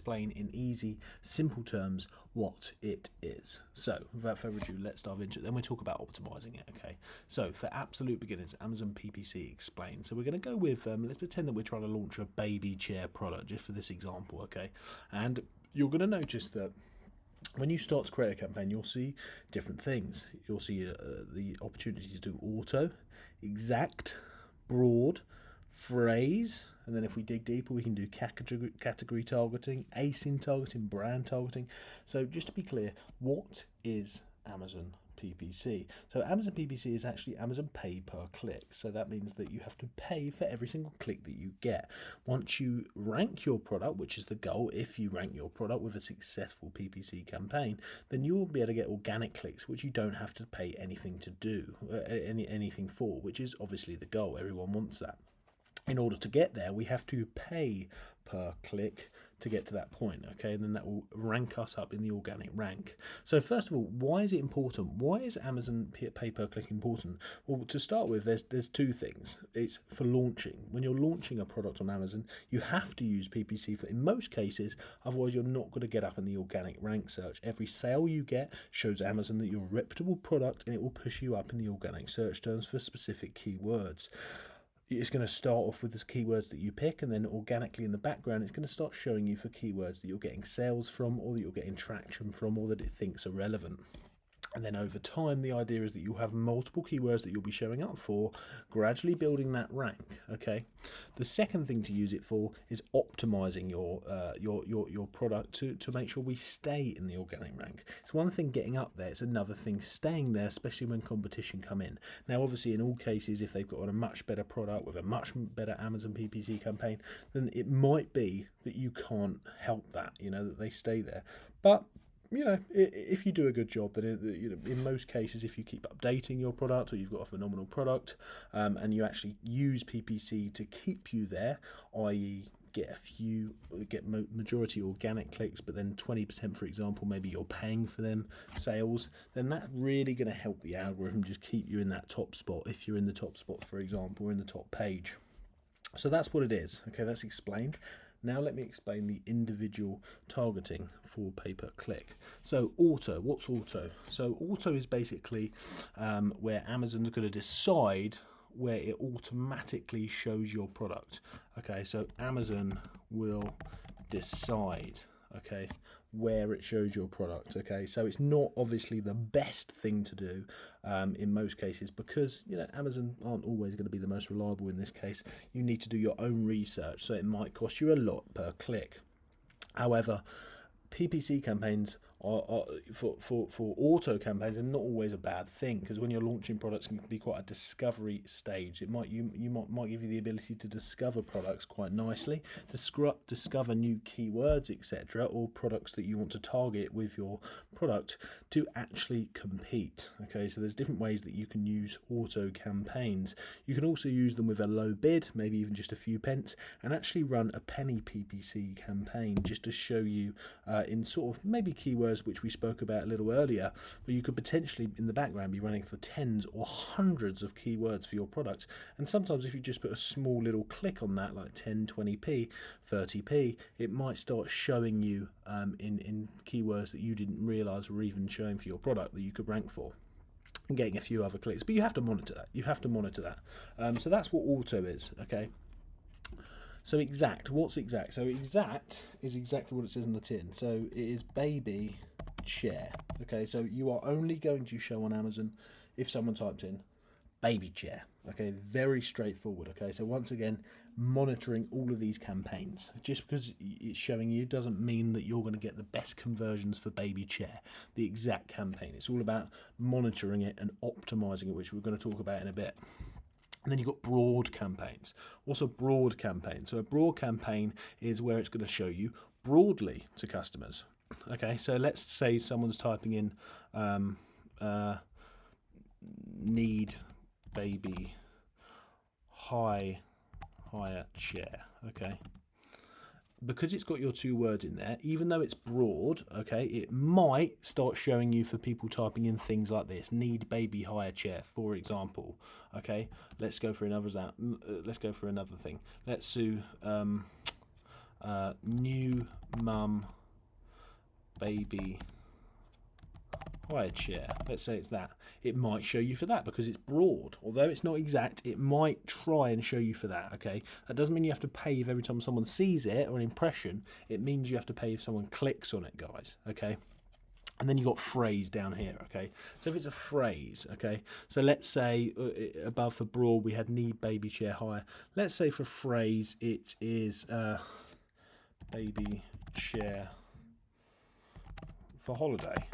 explain in easy, simple terms what it is. So, without further ado, let's dive into it. Then we'll talk about optimizing it. Okay. So, for absolute beginners, Amazon PPC explained. So, we're going to go with let's pretend that we're trying to launch a baby chair product, just for this example. Okay, and you're going to notice that when you start to create a campaign, you'll see different things. You'll see the opportunity to do auto, exact, broad, phrase, and then if we dig deeper, we can do category targeting, ASIN targeting, brand targeting. So just to be clear, what is Amazon PPC? So Amazon PPC is actually Amazon pay per click. So that means that you have to pay for every single click that you get. Once you rank your product, which is the goal, if you rank your product with a successful PPC campaign, then you will be able to get organic clicks, which you don't have to pay anything to do, anything for, which is obviously the goal. Everyone wants that. In order to get there, we have to pay per click to get to that point, okay? And then that will rank us up in the organic rank. So first of all, why is it important? Why is Amazon pay per click important? Well, to start with, there's two things. It's for launching. When you're launching a product on Amazon, you have to use PPC for, in most cases, otherwise you're not going to get up in the organic rank search. Every sale you get shows Amazon that you're a reputable product, and it will push you up in the organic search terms for specific keywords. It's going to start off with the keywords that you pick, and then organically in the background it's going to start showing you for keywords that you're getting sales from, or that you're getting traction from, or that it thinks are relevant. And then over time, the idea is that you'll have multiple keywords that you'll be showing up for, gradually building that rank. Okay. The second thing to use it for is optimizing your product to make sure we stay in the organic rank. It's one thing getting up there; it's another thing staying there, especially when competition come in. Now, obviously, in all cases, if they've got a much better product with a much better Amazon PPC campaign, then it might be that you can't help that. That they stay there, but if you do a good job, then in most cases, if you keep updating your product, or you've got a phenomenal product, and you actually use PPC to keep you there, i.e., get majority organic clicks, but then 20%, for example, maybe you're paying for them sales, then that's really going to help the algorithm just keep you in that top spot. If you're in the top spot, for example, or in the top page. So that's what it is. Okay, that's explained. Now let me explain the individual targeting for pay-per-click. So auto, what's auto? So auto is basically where Amazon's going to decide where it automatically shows your product. Okay, so Amazon will decide, okay, where it shows your product. Okay, so it's not obviously the best thing to do in most cases, because Amazon aren't always going to be the most reliable in this case. You need to do your own research, so it might cost you a lot per click. However, PPC campaigns are for auto campaigns are not always a bad thing, because when you're launching products, it can be quite a discovery stage. It might give you the ability to discover products quite nicely, discover new keywords, etc., or products that you want to target with your product to actually compete. Okay, so there's different ways that you can use auto campaigns. You can also use them with a low bid, maybe even just a few pence, and actually run a penny PPC campaign just to show you in sort of maybe keywords which we spoke about a little earlier, where you could potentially in the background be running for tens or hundreds of keywords for your product. And sometimes if you just put a small little click on that, like 10, 20p, 30p, it might start showing you in keywords that you didn't realize were even showing for your product that you could rank for, and getting a few other clicks. But you have to monitor that. So that's what auto is. Okay. So exact, what's exact? So exact is exactly what it says on the tin. So it is baby chair. Okay, so you are only going to show on Amazon if someone typed in baby chair. Okay, very straightforward. Okay, so once again, monitoring all of these campaigns. Just because it's showing you doesn't mean that you're going to get the best conversions for baby chair, the exact campaign. It's all about monitoring it and optimizing it, which we're going to talk about in a bit. And then you've got broad campaigns. What's a broad campaign? So a broad campaign is where it's going to show you broadly to customers. Okay, so let's say someone's typing in need baby higher chair. Okay, because it's got your two words in there, even though it's broad, okay, it might start showing you for people typing in things like this: need baby higher chair, for example. Okay, let's go for another thing. Let's do new mum baby hire chair. Let's say it's that. It might show you for that because it's broad. Although it's not exact, it might try and show you for that, okay? That doesn't mean you have to pay if every time someone sees it or an impression. It means you have to pay if someone clicks on it, guys, okay? And then you've got phrase down here, okay? So if it's a phrase, okay? So let's say above for broad we had need baby chair hire. Let's say for phrase it is baby chair for holiday.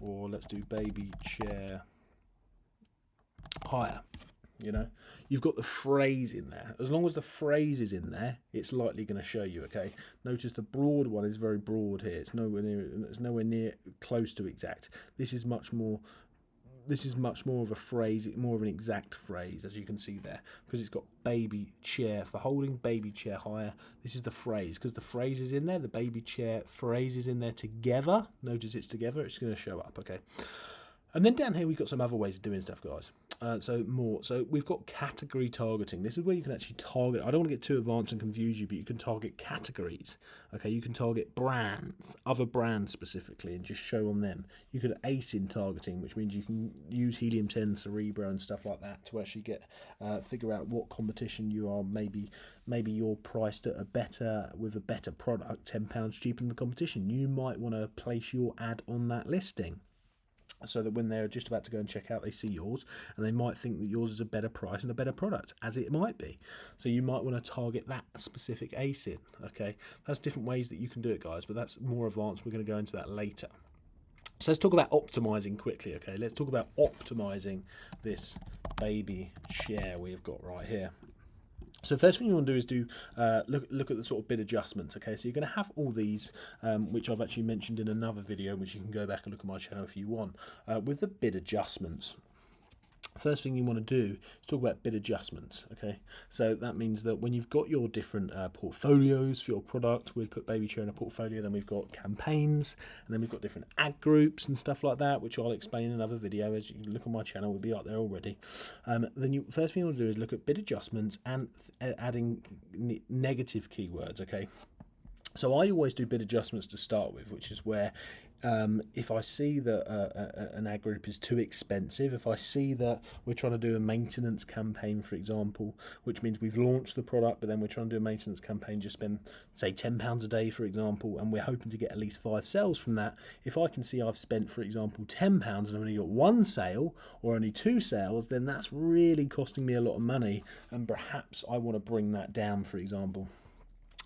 Or let's do baby chair hire. You know, you've got the phrase in there. As long as the phrase is in there, it's likely going to show you, okay? Notice the broad one is very broad here. It's nowhere near close to exact. This is much more of a phrase, more of an exact phrase, as you can see there, because it's got baby chair for holding, baby chair hire. This is the phrase, because the phrase is in there, the baby chair phrase is in there together. Notice it's together, it's going to show up, okay? And then down here we've got some other ways of doing stuff, guys. So we've got category targeting. This is where you can actually target. I don't want to get too advanced and confuse you, but you can target categories. Okay, you can target brands, other brands specifically, and just show on them. You could ace in targeting, which means you can use Helium 10, Cerebro, and stuff like that to actually get figure out what competition you are. Maybe you're priced at with a better product, £10 cheaper than the competition. You might want to place your ad on that listing, so that when they're just about to go and check out, they see yours, and they might think that yours is a better price and a better product, as it might be. So you might want to target that specific ace in, okay? That's different ways that you can do it, guys, but that's more advanced. We're going to go into that later. So let's talk about optimizing quickly, okay? Let's talk about optimizing this baby chair we've got right here. So first thing you want to do is look at the sort of bid adjustments, okay? So you're going to have all these, which I've actually mentioned in another video, which you can go back and look at my channel if you want, with the bid adjustments. First thing you want to do is talk about bid adjustments, okay? So that means that when you've got your different portfolios for your product, we'll put baby chair in a portfolio, then we've got campaigns, and then we've got different ad groups and stuff like that, which I'll explain in another video. As you can look on my channel, will be up there already. Then first thing you want to do is look at bid adjustments and adding negative keywords, okay? So I always do bid adjustments to start with, which is where if I see that an ad group is too expensive, if I see that we're trying to do a maintenance campaign, for example, which means we've launched the product, but then we're trying to do a maintenance campaign, just spend, say, £10 a day, for example, and we're hoping to get at least 5 sales from that. If I can see I've spent, for example, £10 and I've only got 1 sale or only 2 sales, then that's really costing me a lot of money, and perhaps I want to bring that down, for example.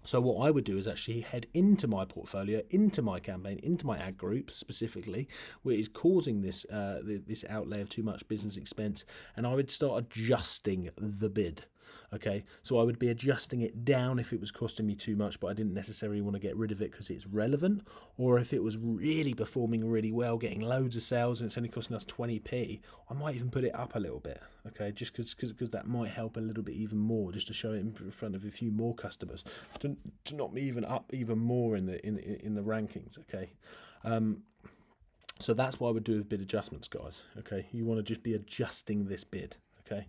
So what I would do is actually head into my portfolio, into my campaign, into my ad group specifically, where it is causing this this outlay of too much business expense, and I would start adjusting the bid. Okay, so I would be adjusting it down if it was costing me too much, but I didn't necessarily want to get rid of it because it's relevant, or if it was really performing really well, getting loads of sales, and it's only costing us 20p, I might even put it up a little bit. Okay, just because that might help a little bit even more, just to show it in front of a few more customers, to knock me even up even more in the rankings. Okay. So that's what I would do with bid adjustments, guys. Okay, you want to just be adjusting this bid. Okay.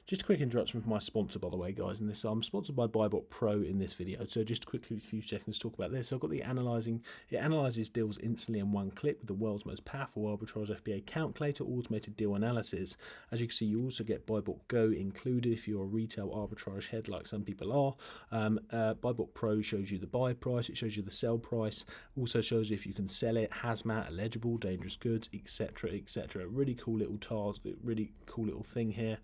Just a quick introduction from my sponsor, by the way, guys. And this, I'm sponsored by Buybot Pro in this video. So just quickly, a few seconds to talk about this. So I've got the analyzing. It analyzes deals instantly in one click with the world's most powerful arbitrage FBA calculator, automated deal analysis. As you can see, you also get Buybot Go included if you're a retail arbitrage head like some people are. Buybot Pro shows you the buy price. It shows you the sell price. Also shows you if you can sell it, hazmat, eligible, dangerous goods, etc., etc. Really cool little task. Really cool little thing here.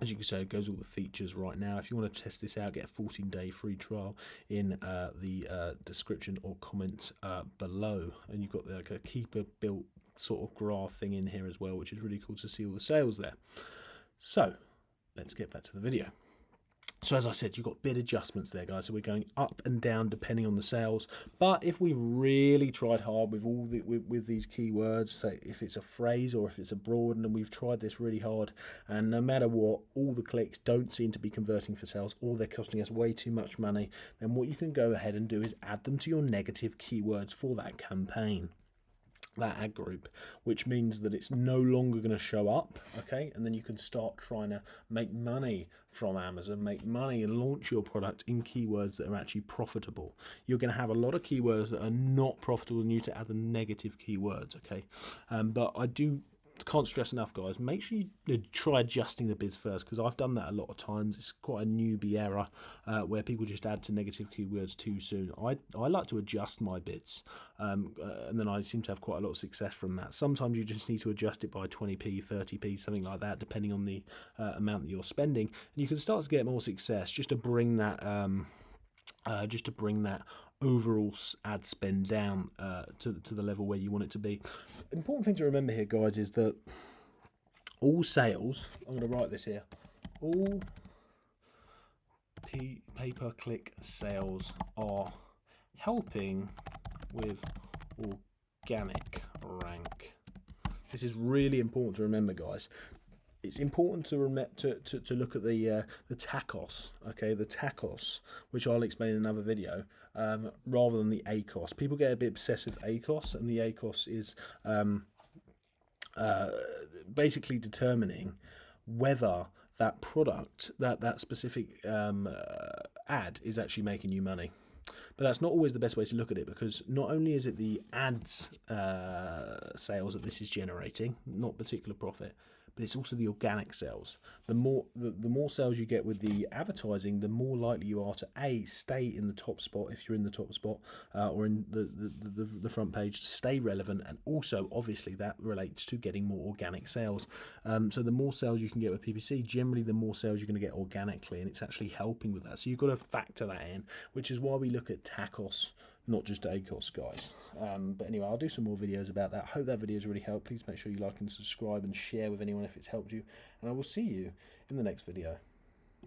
As you can see, it goes all the features right now. If you want to test this out, get a 14-day free trial in the description or comments below. And you've got like a keeper built sort of graph thing in here as well, which is really cool to see all the sales there. So let's get back to the video. So as I said, you've got bid adjustments there, guys. So we're going up and down depending on the sales. But if we really tried hard with all with these keywords, say if it's a phrase or if it's a broad, and we've tried this really hard, and no matter what, all the clicks don't seem to be converting for sales, or they're costing us way too much money, then what you can go ahead and do is add them to your negative keywords for that campaign. that ad group, which means that it's no longer going to show up, okay? And then you can start trying to make money from Amazon, make money and launch your product in keywords that are actually profitable. You're going to have a lot of keywords that are not profitable and you need to add the negative keywords, okay? But I can't stress enough, guys, make sure you try adjusting the bids first, because I've done that a lot of times. It's quite a newbie error where people just add to negative keywords too soon. I like to adjust my bids, and then I seem to have quite a lot of success from that. Sometimes you just need to adjust it by 20p, 30p, something like that, depending on the amount that you're spending, and you can start to get more success just to bring that overall ad spend down to the level where you want it to be. Important thing to remember here, guys, is that all sales, I'm going to write this here, all pay-per-click sales are helping with organic rank. This is really important to remember, guys. It's important to look at the TACOS, okay, the TACOS, which I'll explain in another video, rather than the ACOS. People get a bit obsessed with ACOS, and the ACOS is basically determining whether that product, that specific ad is actually making you money. But that's not always the best way to look at it, because not only is it the ads sales that this is generating, not particular profit, but it's also the organic sales. The more sales you get with the advertising, the more likely you are to stay in the top spot if you're in the top spot, or in the front page, to stay relevant, and also obviously that relates to getting more organic sales. So the more sales you can get with PPC, generally the more sales you're going to get organically, and it's actually helping with that. So you've got to factor that in, which is why we look at TACOS, not just ACOS, guys. But anyway, I'll do some more videos about that. Hope that video has really helped. Please make sure you like and subscribe and share with anyone if it's helped you, and I will see you in the next video.